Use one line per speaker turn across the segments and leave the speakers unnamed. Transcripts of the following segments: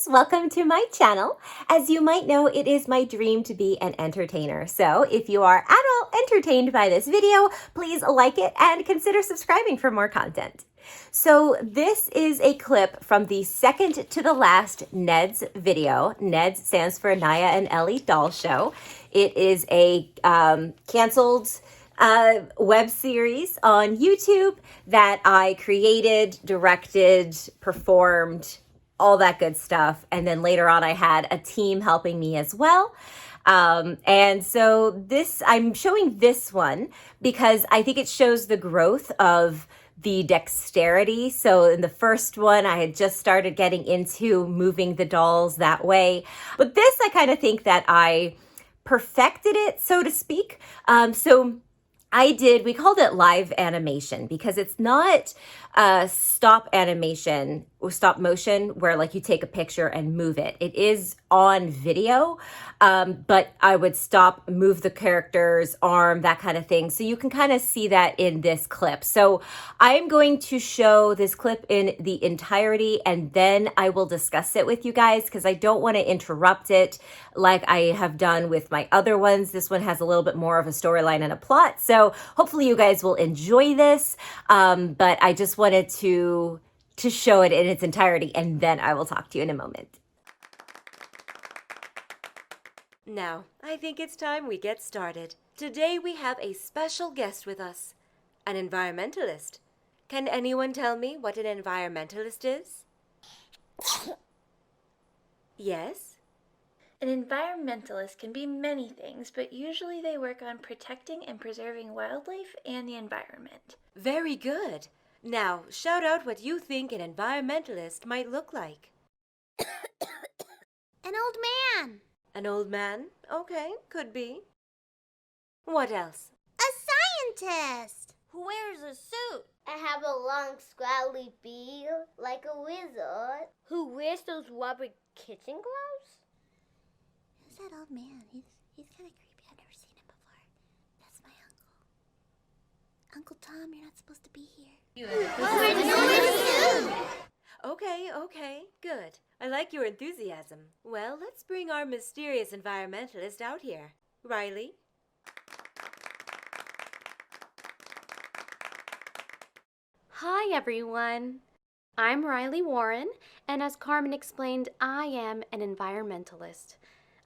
welcome to my channel. As you might know, it is my dream to be an entertainer. So if you are at all entertained by this video, please like it and consider subscribing for more content. So this is a clip from the second to the last Ned's video. Ned stands for Naiah and Elli doll show. It is a canceled web series on YouTube that I created, directed, performed, all that good stuff. And then later on, I had a team helping me as well. And so I'm showing this one because I think it shows the growth of the dexterity. So in the first one, I had just started getting into moving the dolls that way. But this, I kind of think that I perfected it, so to speak. We called it live animation because it's not stop animation or stop motion where like you take a picture and move it. It is on video, but I would stop, move the character's arm, that kind of thing. So you can kind of see that in this clip. So I'm going to show this clip in the entirety and then I will discuss it with you guys because I don't want to interrupt it like I have done with my other ones. This one has a little bit more of a storyline and a plot. So hopefully you guys will enjoy this. But I just wanted to show it in its entirety and then I will talk to you in a moment.
Now, I think it's time we get started. Today we have a special guest with us, an environmentalist. Can anyone tell me what an environmentalist is? Yes?
An environmentalist can be many things, but usually they work on protecting and preserving wildlife and the environment.
Very good. Now, shout out what you think an environmentalist might look like.
An old man.
An old man? Okay, could be. What else?
A scientist.
Who wears a suit.
I have a long scraggly beard like a wizard.
Who wears those rubber kitchen gloves?
Who's that old man? He's kind of creepy. I've never seen him before. That's my uncle. Uncle Tom, you're not supposed to be here.
Okay, good. I like your enthusiasm. Well, let's bring our mysterious environmentalist out here. Riley?
Hi, everyone. I'm Riley Warren, and as Carmen explained, I am an environmentalist.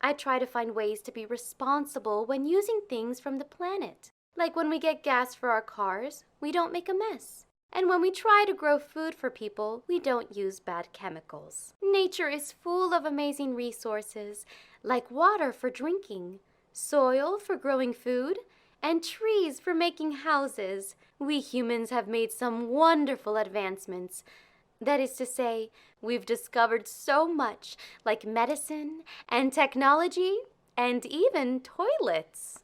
I try to find ways to be responsible when using things from the planet. Like when we get gas for our cars, we don't make a mess. And when we try to grow food for people, we don't use bad chemicals. Nature is full of amazing resources, like water for drinking, soil for growing food, and trees for making houses. We humans have made some wonderful advancements. That is to say, we've discovered so much, like medicine and technology, and even toilets.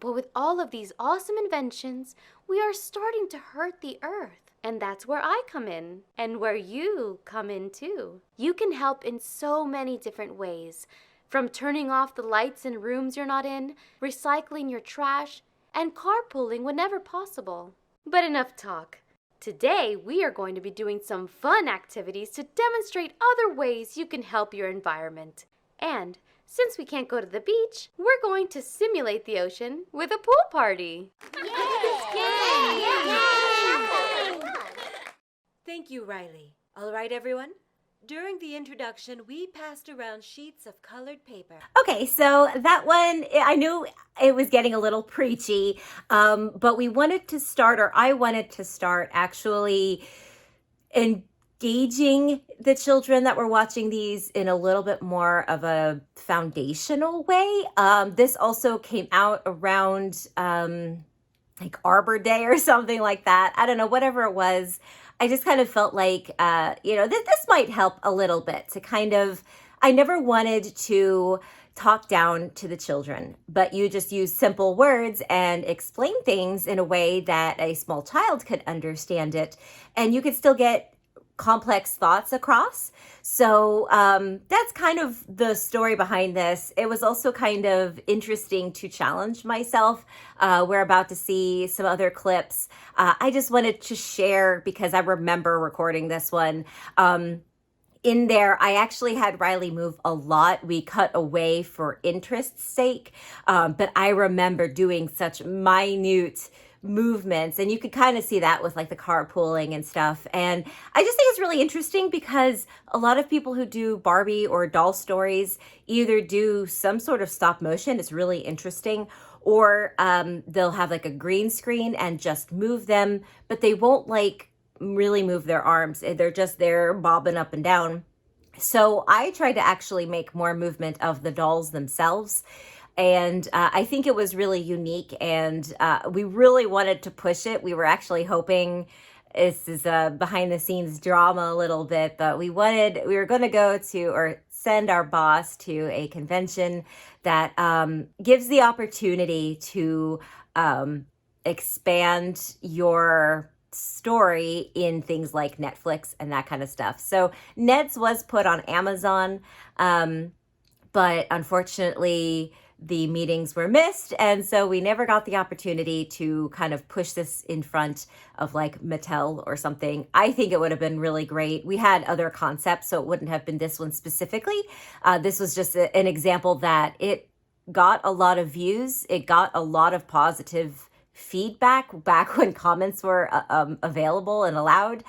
But with all of these awesome inventions, we are starting to hurt the earth. And that's where I come in, and where you come in too. You can help in so many different ways, from turning off the lights in rooms you're not in, recycling your trash, and carpooling whenever possible. But enough talk. Today, we are going to be doing some fun activities to demonstrate other ways you can help your environment. And since we can't go to the beach, we're going to simulate the ocean with a pool party.
Thank you, Riley. All right, everyone. During the introduction, we passed around sheets of colored paper.
Okay, so that one, I knew it was getting a little preachy, but I wanted to start actually engaging the children that were watching these in a little bit more of a foundational way. This also came out around like Arbor Day or something like that. I don't know, whatever it was. I just kind of felt like, this might help a little bit to I never wanted to talk down to the children, but you just use simple words and explain things in a way that a small child could understand it. And you could still get complex thoughts across. So that's kind of the story behind this. It was also kind of interesting to challenge myself. We're about to see some other clips. I just wanted to share because I remember recording this one. In there, I actually had Riley move a lot. We cut away for interest's sake, but I remember doing such minute movements, and you could kind of see that with like the carpooling and stuff. And I just think it's really interesting because a lot of people who do Barbie or doll stories either do some sort of stop motion, it's really interesting, or they'll have like a green screen and just move them, but they won't like really move their arms. They're just there bobbing up and down. So I tried to actually make more movement of the dolls themselves. And I think it was really unique, and we really wanted to push it. We were actually hoping, this is a behind the scenes drama a little bit, but we were going to go to, or send our boss to, a convention that gives the opportunity to expand your story in things like Netflix and that kind of stuff. So Ned's was put on Amazon, but unfortunately the meetings were missed, and so we never got the opportunity to kind of push this in front of like Mattel or something. I think it would have been really great. We had other concepts, so it wouldn't have been this one specifically. This was just an example that it got a lot of views. It got a lot of positive feedback back when comments were available and allowed.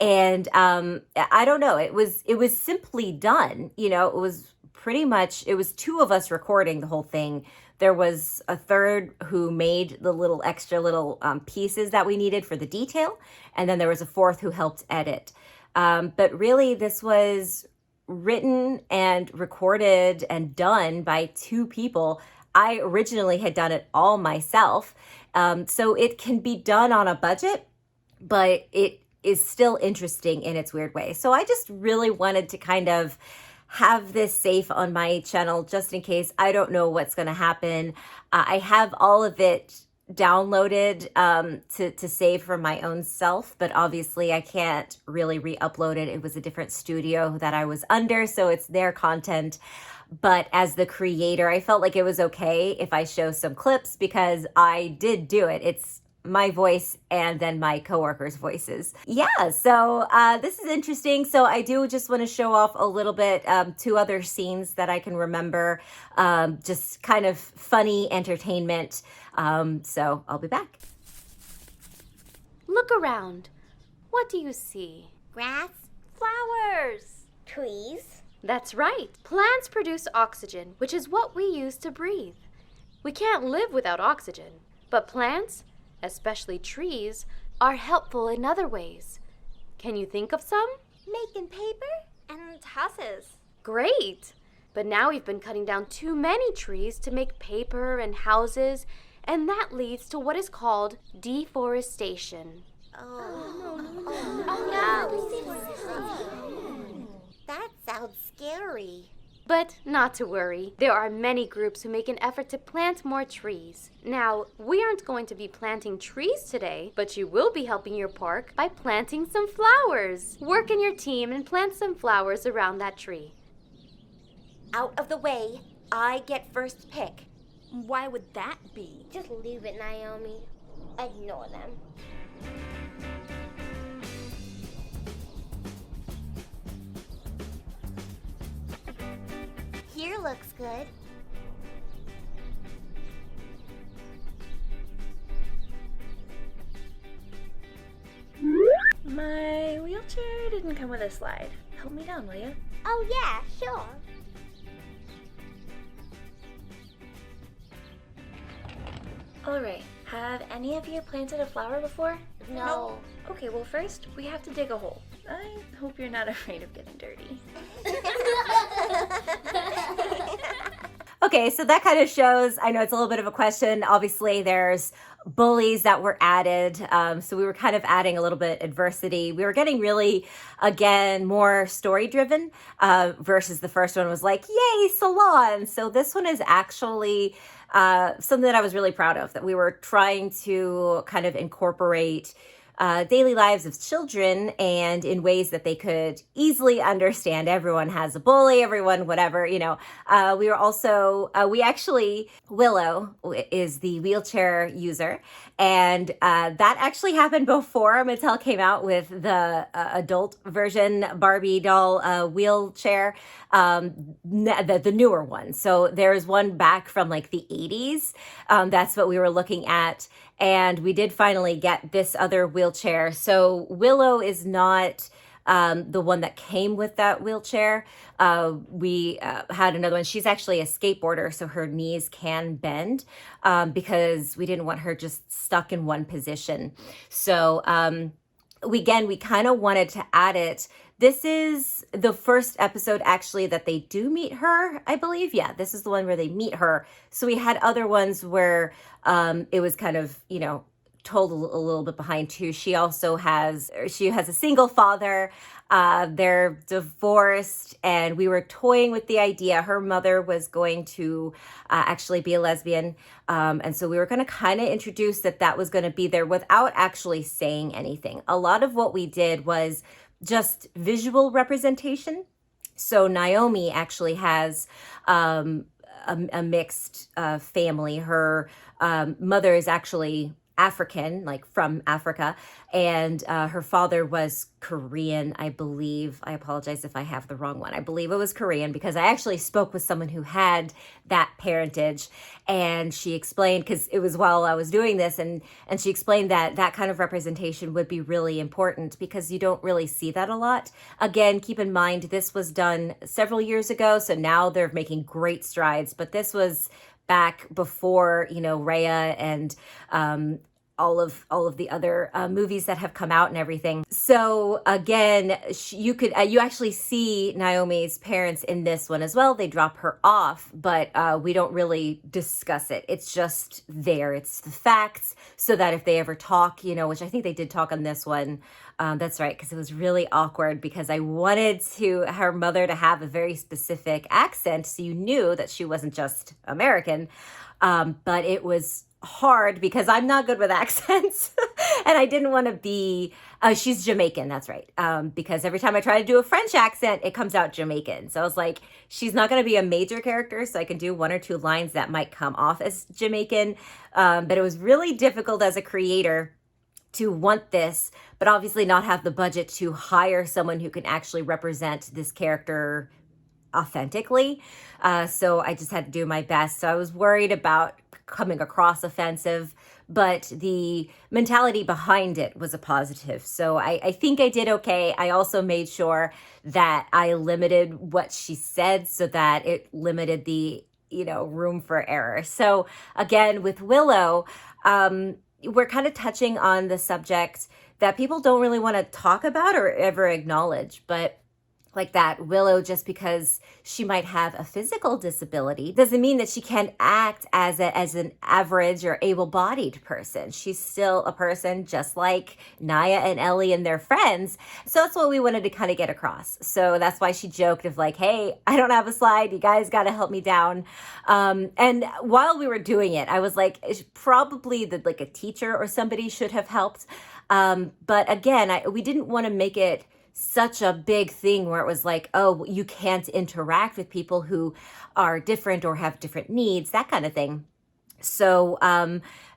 And I don't know, it was simply done. You know, it was pretty much, it was two of us recording the whole thing. There was a third who made the little extra little pieces that we needed for the detail. And then there was a fourth who helped edit. But really, this was written and recorded and done by two people. I originally had done it all myself. So it can be done on a budget, but it is still interesting in its weird way. So I just really wanted to kind of have this safe on my channel just in case. I don't know what's going to happen. I have all of it downloaded to save for my own self, but obviously I can't really re-upload it. It was a different studio that I was under, so it's their content. But as the creator, I felt like it was okay if I show some clips because I did do it. It's my voice and then my coworkers' voices. Yeah, so this is interesting. So I do just want to show off a little bit, two other scenes that I can remember, just kind of funny entertainment. So I'll be back.
Look around. What do you see?
Grass?
Flowers. Trees.
That's right. Plants produce oxygen, which is what we use to breathe. We can't live without oxygen, but plants, especially trees, are helpful in other ways. Can you think of some?
Making paper and houses.
Great! But now we've been cutting down too many trees to make paper and houses, and that leads to what is called deforestation.
That sounds scary.
But not to worry, there are many groups who make an effort to plant more trees. Now, we aren't going to be planting trees today, but you will be helping your park by planting some flowers. Work in your team and plant some flowers around that tree.
Out of the way, I get first pick.
Why would that be?
Just leave it, Naomi. Ignore them.
Here looks good.
My wheelchair didn't come with a slide. Help me down, will you?
Oh, yeah, sure.
All right. Have any of you planted a flower before?
No.
Okay, well first we have to dig a hole. I hope you're not afraid of getting dirty.
Okay, so that kind of shows, I know it's a little bit of a question. Obviously, there's bullies that were added. So we were kind of adding a little bit adversity. We were getting really, again, more story driven versus the first one was like, yay, salon. So this one is actually something that I was really proud of, that we were trying to kind of incorporate daily lives of children and in ways that they could easily understand. Everyone has a bully, everyone, whatever, we were also, Willow is the wheelchair user. And that actually happened before Mattel came out with the adult version Barbie doll wheelchair, the newer one. So there's one back from like the 80s. That's what we were looking at. And we did finally get this other wheelchair. So Willow is not the one that came with that wheelchair. We had another one. She's actually a skateboarder, so her knees can bend because we didn't want her just stuck in one position. So we kind of wanted to add it. This is the first episode actually that they do meet her, I believe. Yeah, this is the one where they meet her. So we had other ones where it was kind of, told a little bit behind too. She has a single father. They're divorced, and we were toying with the idea. Her mother was going to actually be a lesbian. And so we were going to kind of introduce that was going to be there without actually saying anything. A lot of what we did was just visual representation. So Naomi actually has a mixed family. Her mother is actually African, like from Africa, and her father was Korean, I believe. I apologize if I have the wrong one. I believe it was Korean because I actually spoke with someone who had that parentage, and she explained, because it was while I was doing this, and she explained that kind of representation would be really important because you don't really see that a lot. Again, keep in mind, this was done several years ago, so now they're making great strides, but this was back before, Raya and all of the other movies that have come out and everything. So again, you actually see Naomi's parents in this one as well. They drop her off, but we don't really discuss it. It's just there. It's the facts, so that if they ever talk, which I think they did talk on this one. That's right, because it was really awkward because I wanted her mother to have a very specific accent, so you knew that she wasn't just American. But it was hard because I'm not good with accents and I didn't want to be, she's Jamaican, that's right. Because every time I try to do a French accent, it comes out Jamaican. So I was like, she's not going to be a major character, so I can do one or two lines that might come off as Jamaican. But it was really difficult as a creator to want this, but obviously not have the budget to hire someone who can actually represent this character authentically. So I just had to do my best. So I was worried about coming across offensive, but the mentality behind it was a positive. So I think I did okay. I also made sure that I limited what she said so that it limited the, room for error. So again, with Willow, we're kind of touching on the subject that people don't really want to talk about or ever acknowledge, but like that Willow, just because she might have a physical disability doesn't mean that she can't act as an average or able-bodied person. She's still a person just like Naiah and Elli and their friends. So that's what we wanted to kind of get across. So that's why she joked of like, hey, I don't have a slide. You guys got to help me down. And while we were doing it, I was like, probably like a teacher or somebody should have helped. But again, we didn't want to make it such a big thing where it was like, oh, you can't interact with people who are different or have different needs, that kind of thing. So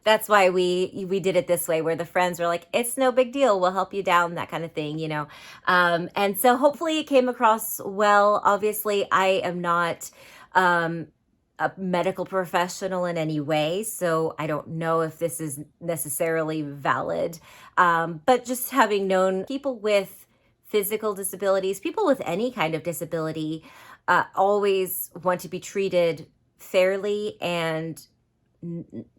that's why we did it this way, where the friends were like, it's no big deal, we'll help you down, that kind of thing, and so hopefully it came across well. Obviously, I am not a medical professional in any way, so I don't know if this is necessarily valid, but just having known people with physical disabilities, people with any kind of disability, always want to be treated fairly and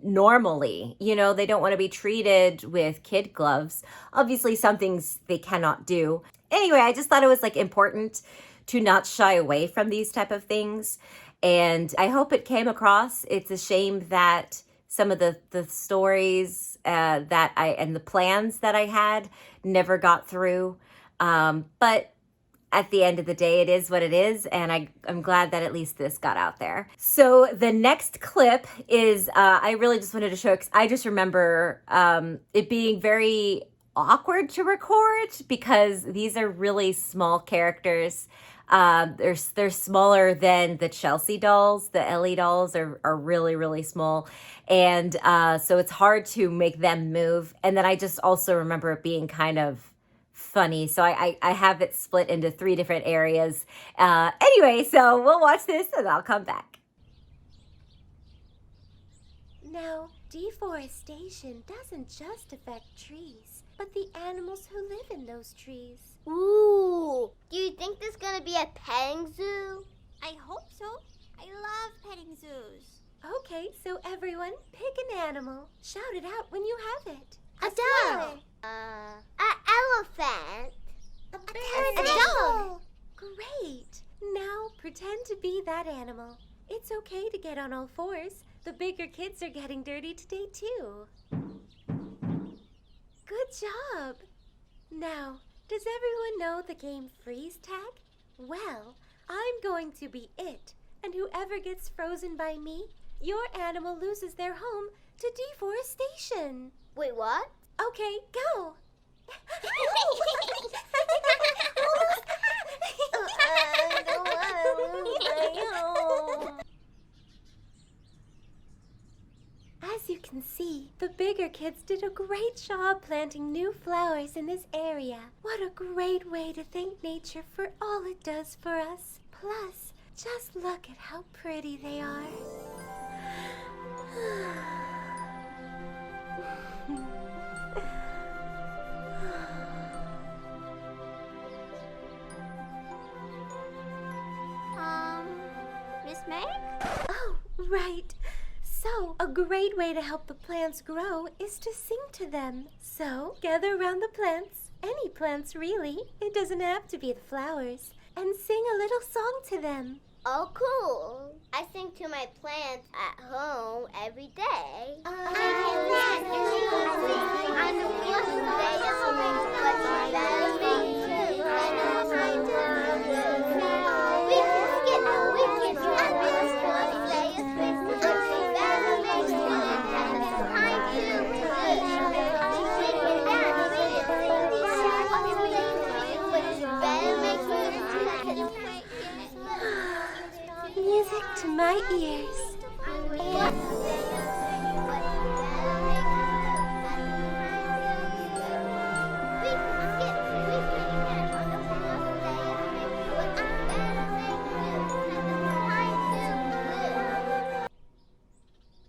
normally. They don't want to be treated with kid gloves. Obviously, some things they cannot do. Anyway, I just thought it was like important to not shy away from these type of things. And I hope it came across. It's a shame that some of the stories and the plans that I had never got through. But at the end of the day, it is what it is, and I'm glad that at least this got out there. So the next clip is, I really just wanted to show, because I just remember it being very awkward to record because these are really small characters. They're smaller than the Chelsea dolls. The Ellie dolls are really, really small. And so it's hard to make them move. And then I just also remember it being kind of funny. So I have it split into 3 different areas. Anyway, so we'll watch this and I'll come back.
Now, deforestation doesn't just affect trees, but the animals who live in those trees.
Ooh, do you think there's gonna be a petting zoo?
I hope so. I love petting zoos.
Okay, so everyone, pick an animal. Shout it out when you have it.
A dog. An elephant.
A
dog.
Great. Now pretend to be that animal. It's okay to get on all fours. The bigger kids are getting dirty today too. Good job. Now, does everyone know the game freeze tag? Well, I'm going to be it, and whoever gets frozen by me, your animal loses their home to deforestation.
Wait, what?
Okay, go.
I don't want to lose my home.
As you can see, the bigger kids did a great job planting new flowers in this area. What a great way to thank nature for all it does for us. Plus, just look at how pretty they are.
Miss Meg?
Oh, right. So, a great way to help the plants grow is to sing to them. So, gather around the plants, any plants really, it doesn't have to be the flowers, and sing a little song to them.
Oh, cool. I sing to my plants at home every day.
Music to my ears.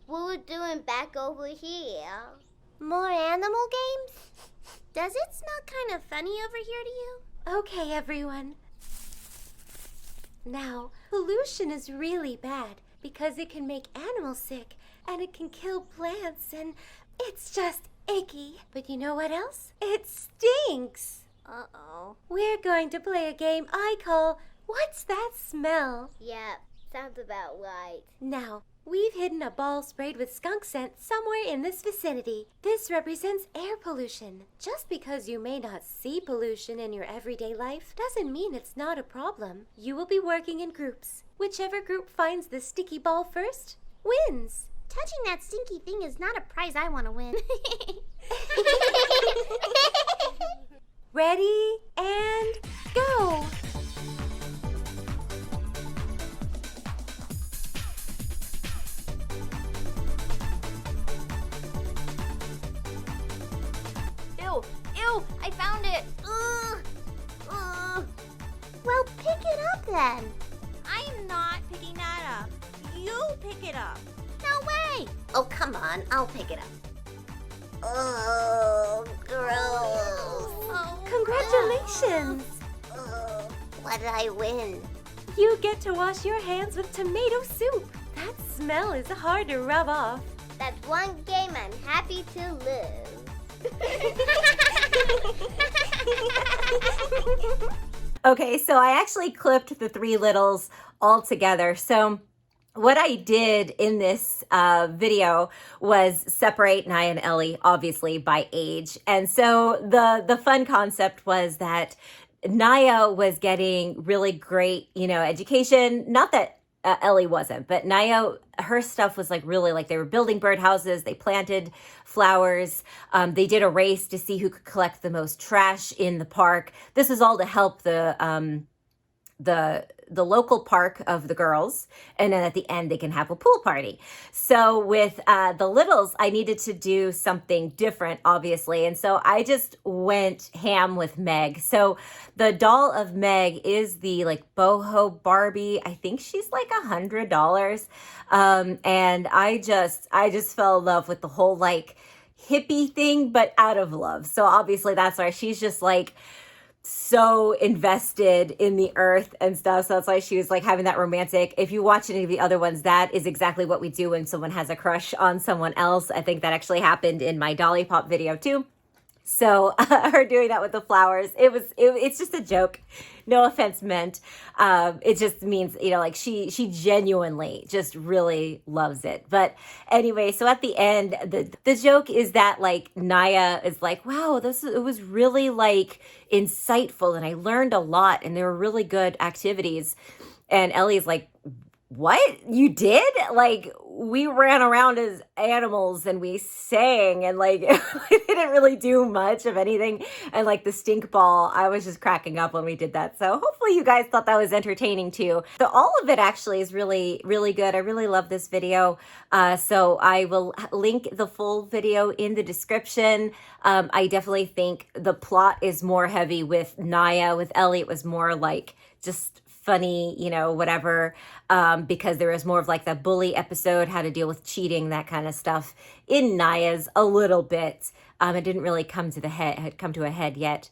What we're doing back over here? More animal games? Does it smell kind of funny over here to you?
Okay, everyone. Now, pollution is really bad because it can make animals sick and it can kill plants and it's just icky. But you know what else? It stinks.
Uh-oh.
We're going to play a game I call What's That Smell?
Yep, sounds about right.
Now, we've hidden a ball sprayed with skunk scent somewhere in this vicinity. This represents air pollution. Just because you may not see pollution in your everyday life doesn't mean it's not a problem. You will be working in groups. Whichever group finds the sticky ball first wins.
Touching that stinky thing is not a prize I want to win.
Ready and go!
Ew, I found it. Ugh. Ugh. Well, pick it up then.
I am not picking that up. You pick it up.
No way. Oh, come on. I'll pick it up. Oh, gross.
Congratulations!
What did I win?
You get to wash your hands with tomato soup. That smell is hard to rub off.
That's one game I'm happy to lose.
Okay, so I actually clipped the 3 littles all together. So what I did in this video was separate Naiah and Elli, obviously, by age. And so the fun concept was that Naiah was getting really great, education. Not that Elli wasn't, but Naiah, her stuff was like really like they were building birdhouses, they planted flowers, they did a race to see who could collect the most trash in the park. This is all to help the local park of the girls, and then at the end they can have a pool party. So with the littles, I needed to do something different, obviously, and so I just went ham with Meg. So the doll of Meg is the like boho Barbie. I think she's like $100, and I just fell in love with the whole like hippie thing, but out of love. So obviously that's why she's just like so invested in the earth and stuff. So that's why she was like having that romantic. If you watch any of the other ones, that is exactly what we do when someone has a crush on someone else. I think that actually happened in my Dolly Pop video too. So her doing that with the flowers, it's just a joke. No offense meant. It just means, you know, like she genuinely just really loves it. But anyway, so at the end, the joke is that like Naiah is like, wow, it was really like insightful and I learned a lot and they were really good activities. And Ellie's like, what? You did? Like, we ran around as animals and we sang and like we didn't really do much of anything. And like the stink ball, I was just cracking up when we did that. So hopefully you guys thought that was entertaining too. So all of it actually is really, really good. I really love this video. So I will link the full video in the description. I definitely think the plot is more heavy with Naiah. With Elli, it was more like just funny, you know, whatever, because there was more of like the bully episode, how to deal with cheating, that kind of stuff in Naiah's a little bit. It didn't really come to a head yet,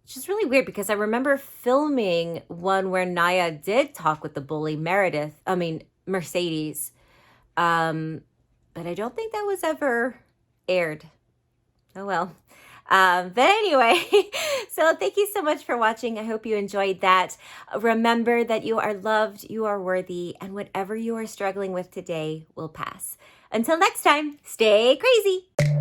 which is really weird because I remember filming one where Naiah did talk with the bully Mercedes, but I don't think that was ever aired. Oh well. But anyway, so thank you so much for watching. I hope you enjoyed that. Remember that you are loved, you are worthy, and whatever you are struggling with today will pass. Until next time, stay crazy.